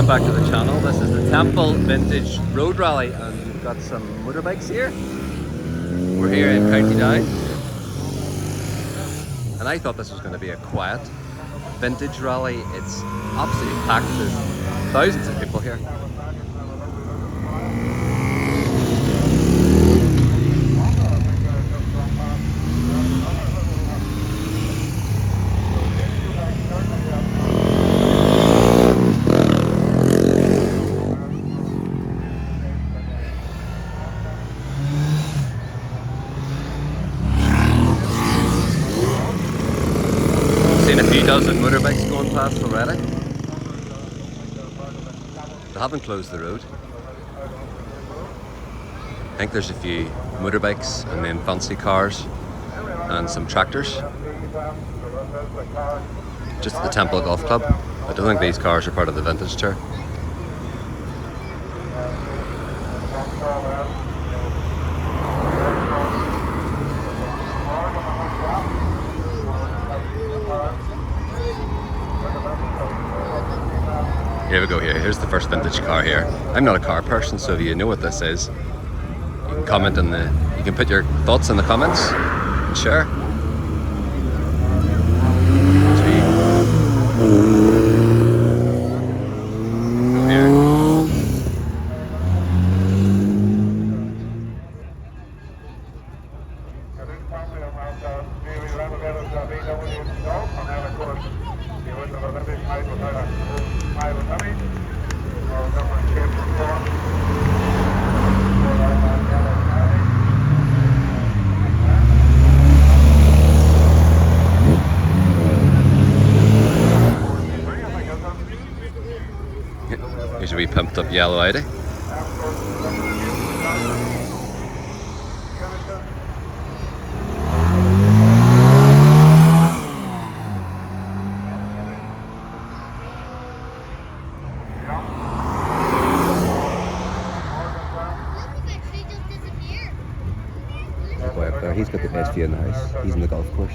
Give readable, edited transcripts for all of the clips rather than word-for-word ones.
welcome back to the channel. This is the Temple Vintage Road Rally and we've got some motorbikes here. We're here in County Down and I thought this was going to be a quiet vintage rally. It's absolutely packed. There's thousands of people here. Seen a few dozen motorbikes going past already. They haven't closed the road. I think there's a few motorbikes and then fancy cars and some tractors. Just at the Temple Golf Club. I don't think these cars are part of the vintage tour. Here we go here. Here's the first vintage car here. I'm not a car person, so if you know what this is, you can comment in the. You can put your thoughts in the comments and share. Go here. Here's a wee pumped up yellow Audi. That boy up there, he's got the best view in the house. He's in the golf course.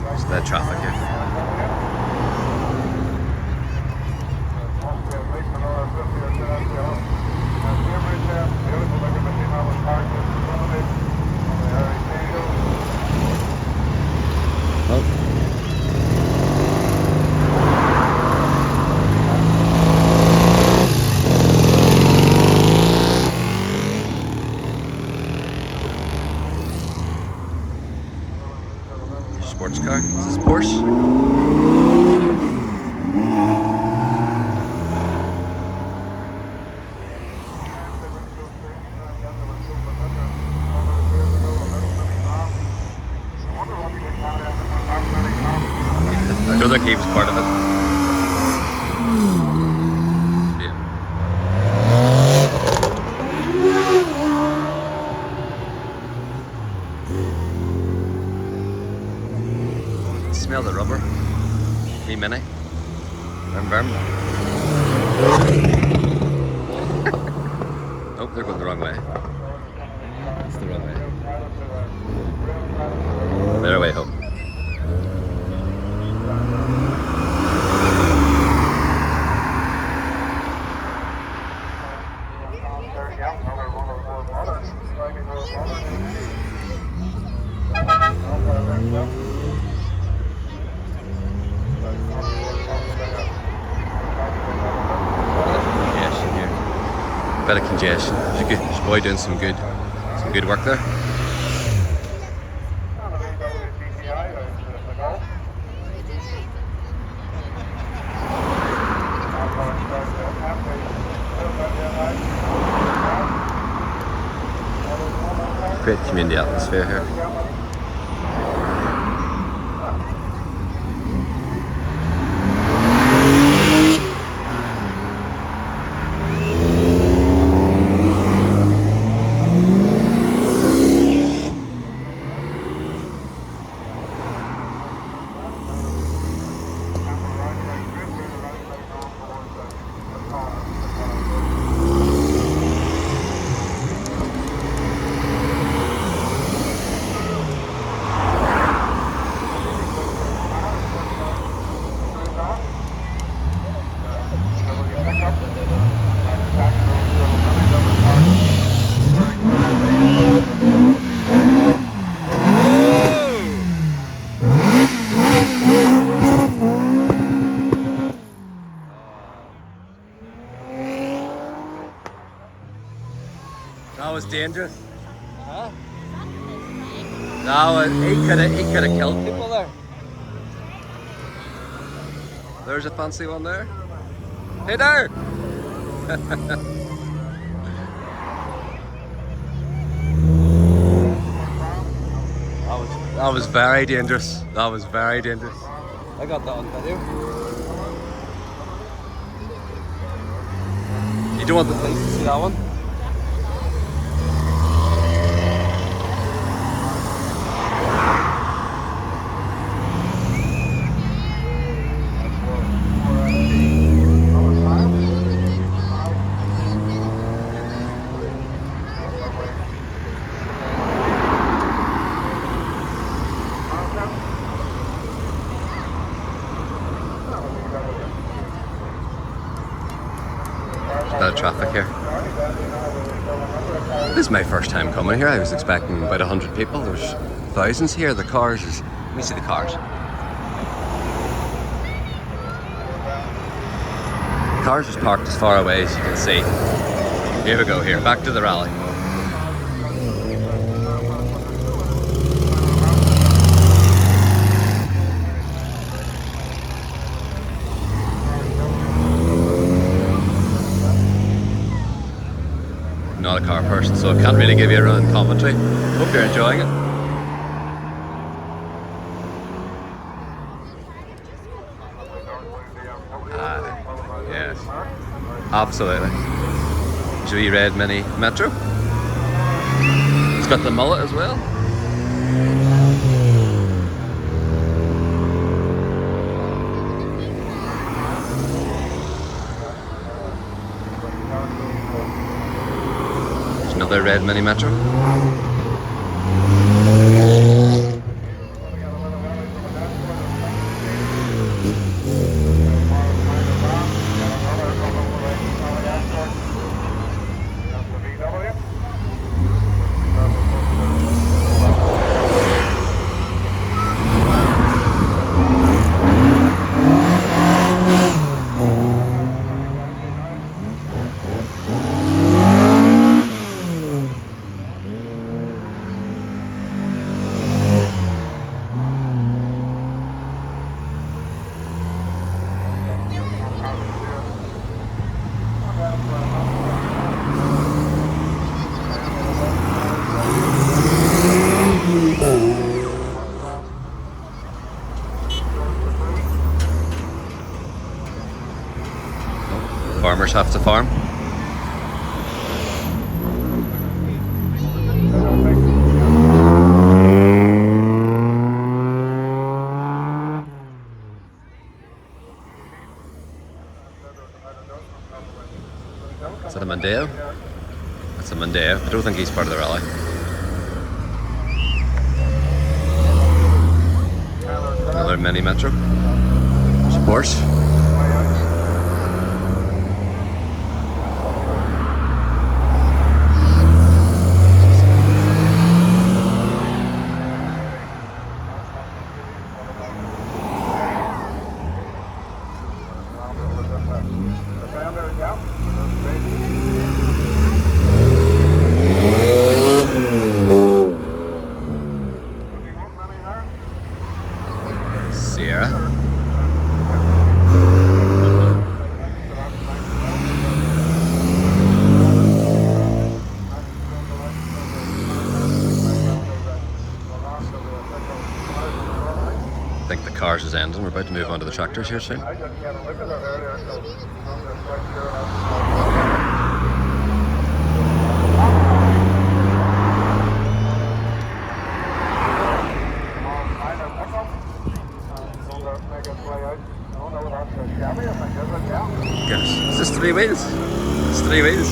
There's the traffic here. Sports car. Is this Porsche? I don't think he was part of it. Smell the rubber. Wee mini. Burn. Oh, they're going the wrong way. It's the wrong way. Their way home. Bit of congestion. There's a boy doing some good work there. Great community atmosphere here. That was dangerous. Huh? He could have killed people there. There's a fancy one there. Hey there! That was very dangerous. That was very dangerous. I got that on video. You don't want the police to see that one? A bit of traffic here. This is my first time coming here. I was expecting about 100 people. There's thousands here. The cars is... Let me see the cars. The cars is parked as far away as you can see. Here we go here. Back to the rally. Not a car person, so I can't really give you a run commentary. Hope you're enjoying it. Yes, absolutely. Joey Red Mini Metro. It's got the mullet as well. Another red Mini Metro. Farmers have to farm. Is that a Mondeo? That's a Mondeo. I don't think he's part of the rally. Another Mini Metro. There's a Porsche. Sierra. cars is ending. We're about to move on to the tractors here soon. Gosh, is this 3 wheels? It's 3 wheels.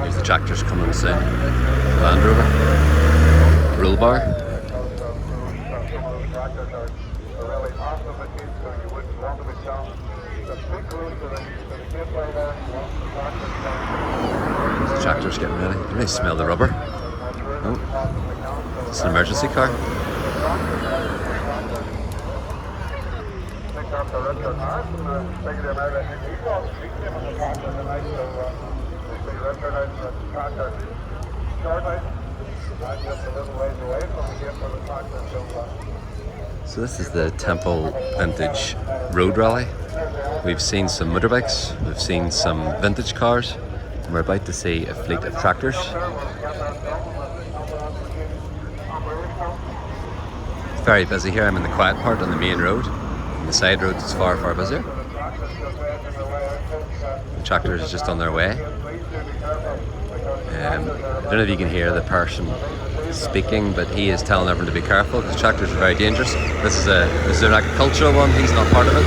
Here's the tractors coming soon. Land Rover, rule bar. The tractor's getting ready. You may smell the rubber. Oh, it's an emergency car. So this is the Temple Vintage Road Rally. We've seen some motorbikes, we've seen some vintage cars, and we're about to see a fleet of tractors. It's very busy here. I'm in the quiet part on the main road. On the side roads it's far, far busier. The tractors are just on their way. I don't know if you can hear the person speaking, but he is telling everyone to be careful because tractors are very dangerous. This is an agricultural one. He's not part of it.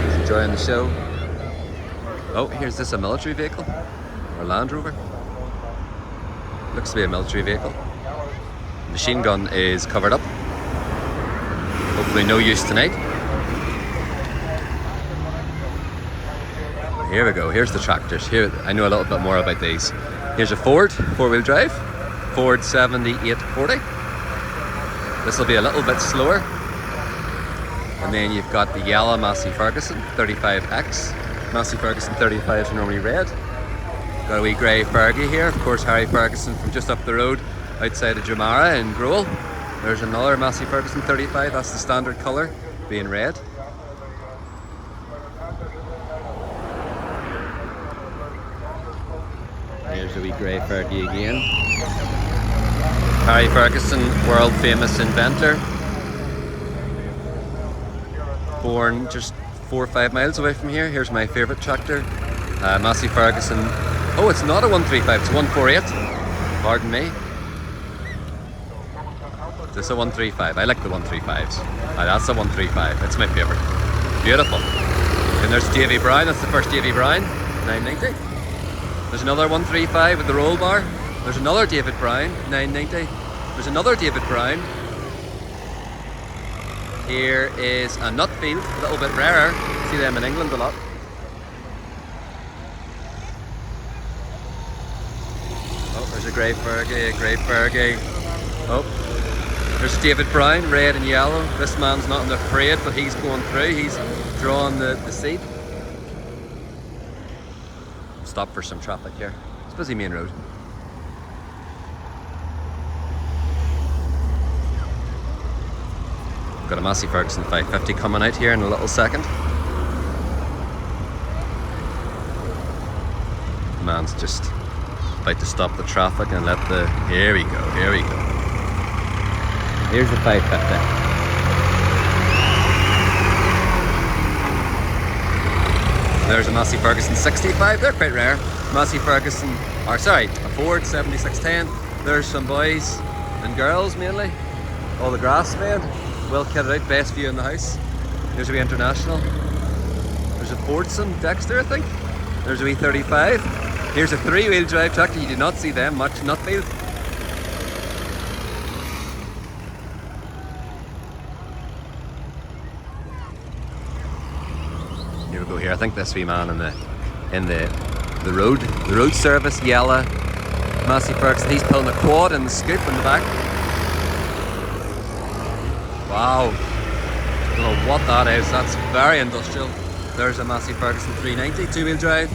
He's enjoying the show. Oh, here's this, a military vehicle or Land Rover. Looks to be a military vehicle. The machine gun is covered up. Hopefully no use tonight. Here we go. Here's the tractors. Here, I know a little bit more about these. Here's a Ford 4-wheel drive. Ford 7840. This will be a little bit slower. And then you've got the yellow Massey Ferguson 35X. Massey Ferguson 35s are normally red. Got a wee grey Fergie here. Of course, Harry Ferguson from just up the road outside of Jamara in Growell. There's another Massey Ferguson 35. That's the standard colour, being red. Here's a wee grey Fergie again. Harry Ferguson, world famous inventor. Born just 4 or 5 miles away from here. Here's my favourite tractor, Massey Ferguson. Oh, it's not a 135, it's a 148. Pardon me. This is a 135. I like the 135s. That's a 135. It's my favourite. Beautiful. And there's Davy Brown. That's the first Davy Brown. 990. There's another 135 with the roll bar. There's another David Brown, 990. There's another David Brown. Here is a Nutfield, a little bit rarer. See them in England a lot. Oh, there's a grey Fergie, Oh, there's David Brown, red and yellow. This man's not in the parade, but he's going through. He's drawing the seat. Stop for some traffic here. It's a busy main road. We've got a Massey Ferguson 550 coming out here in a little second. The man's just about to stop the traffic and let the... Here we go. Here's the 550. There's a Massey Ferguson 65, they're quite rare. Massey Ferguson, a Ford 7610. There's some boys and girls mainly. All the grass made, well kitted out, best view in the house. There's a wee International. There's a Fordson Dexter, I think. There's a wee 35. Here's a 3-wheel drive tractor, you do not see them much, Nutfield. I think this wee man in the road service yellow Massey Ferguson, he's pulling a quad and the scoop in the back. Wow, I don't know what that is. That's very industrial. There's a Massey Ferguson 390 two-wheel drive.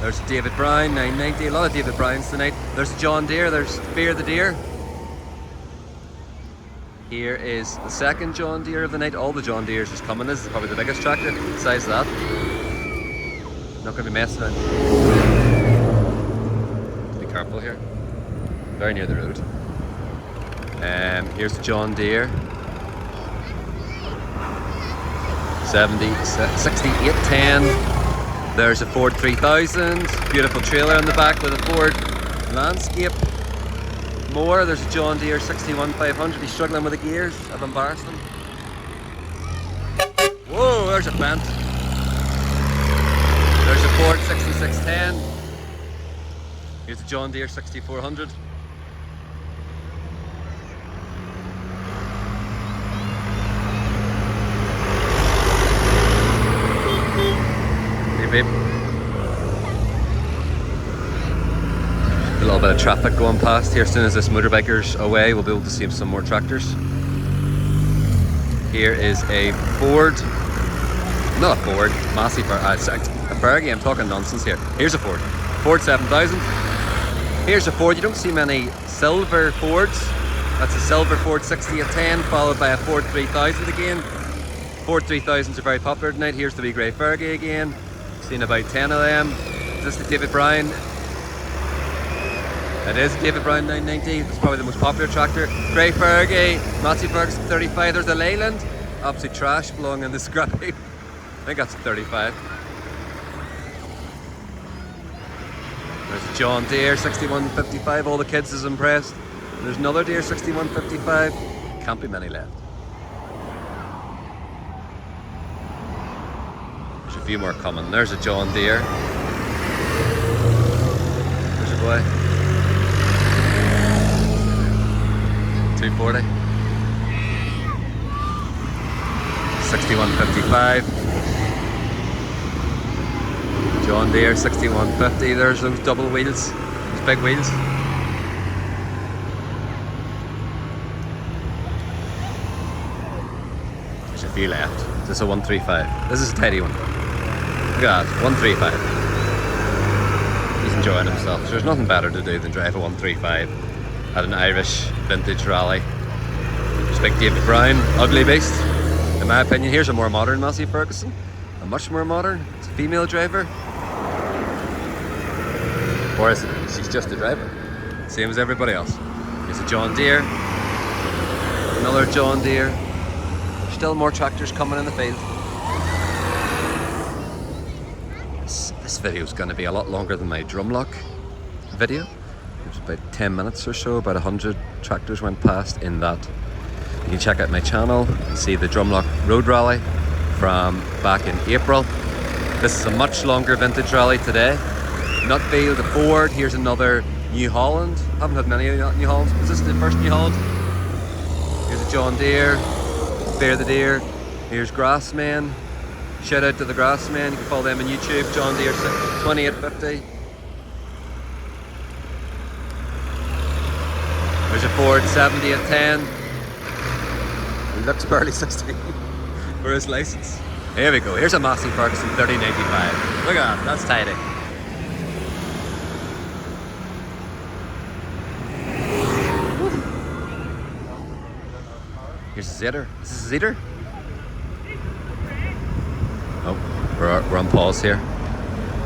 There's a David Brown 990. A lot of David Browns tonight. There's a John Deere. There's Fear the Deer. Here is the second John Deere of the night. All the John Deeres is coming. This is probably the biggest tractor. The size of that. Not going to be messing around. Be careful here. Very near the road. Here's the John Deere. 6810. There's a Ford 3000. Beautiful trailer in the back with a Ford Landscape. More, there's a John Deere 61500. He's struggling with the gears. I've embarrassed him. Whoa, there's a vent. There's a Ford 6610. Here's a John Deere 6400. Hey babe. A little bit of traffic going past here. As soon as this motorbiker's away, we'll be able to see some more tractors. Here is a Ford, not a Ford, Massey a Fergie. I'm talking nonsense here. Here's a Ford 7000. Here's a Ford. You don't see many silver Fords. That's a silver Ford 6810, followed by a Ford 3000 again. Ford 3000s are very popular tonight. Here's the wee grey Fergie again. Seen about 10 of them. Is this the David Brown? It is David Brown 990. It's probably the most popular tractor. Grey Fergie, Massey Ferguson 35. There's a Leyland. Absolute trash belonging in the scrap heap. I think that's a 35. There's a John Deere 6155. All the kids is impressed. There's another Deere 6155. Can't be many left. There's a few more coming. There's a John Deere. There's a boy. 240. 6155. John Deere 6150. There's those double wheels, those big wheels. There's a few left. This is a 135. This is a tidy one. Look at that, 135. He's enjoying himself. So there's nothing better to do than drive a 135 at an Irish vintage rally. There's big David Brown, ugly beast. In my opinion, here's a more modern Massey Ferguson. A much more modern. It's a female driver. Or is it? She's just a driver. Same as everybody else. Here's a John Deere. Another John Deere. There's still more tractors coming in the field. This video is going to be a lot longer than my drumlock video. There's about 10 minutes or so. About 100 tractors went past in that. You can check out my channel and see the Drumlock Road Rally from back in April. This is a much longer vintage rally today. Nutfield, the Ford. Here's another New Holland. Haven't had many New Hollands. Is this the first New Holland? Here's a John Deere. Fear the Deer. Here's Grassman. Shout out to the Grassman. You can follow them on YouTube. John Deere 2850. There's a Ford 7010. He looks barely 16 for his license. Here we go. Here's a Massey Ferguson 3095. Look at that. That's tidy. Here's a Zetor. Is this a Zetor? Oh, we're on pause here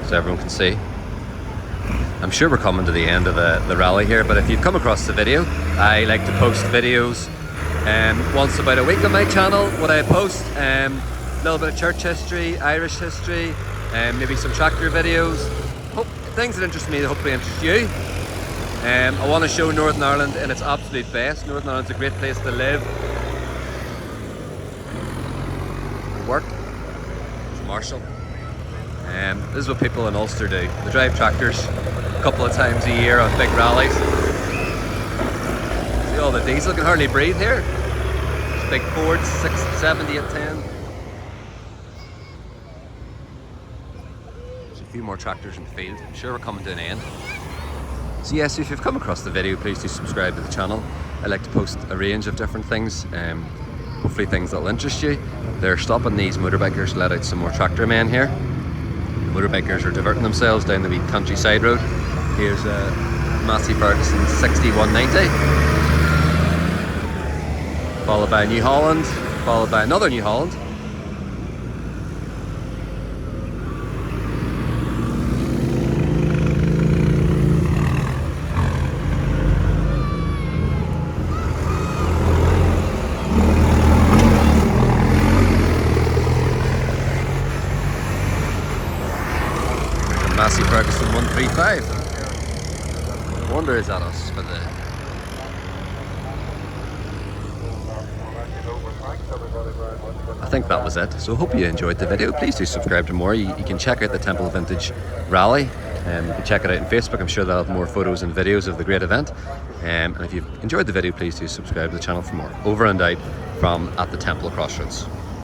so everyone can see. I'm sure we're coming to the end of the rally here, but if you've come across the video, I like to post videos once about a week on my channel. What I post, a little bit of church history, Irish history, maybe some tractor videos, things that interest me that hopefully interest you. I want to show Northern Ireland in its absolute best. Northern Ireland's a great place to live, work. It's Marshall. This is what people in Ulster do. They drive tractors a couple of times a year on big rallies. See all the diesel, can hardly breathe here. There's big Fords, 670 at 10. a few more tractors in the field. I'm sure we're coming to an end. So yes, if you've come across the video, please do subscribe to the channel. I like to post a range of different things, hopefully things that'll interest you. They're stopping these motorbikers to let out some more tractor men here. The motorbikers are diverting themselves down the wee countryside road. Here's a Massey Ferguson 6190, followed by a New Holland, followed by another New Holland. Massey Ferguson 135. I wonder is that us for the... I think that was it. So hope you enjoyed the video. Please do subscribe to more. You can check out the Temple Vintage Rally. You can check it out on Facebook. I'm sure they'll have more photos and videos of the great event. And if you've enjoyed the video, please do subscribe to the channel for more. Over and out from at the Temple Crossroads.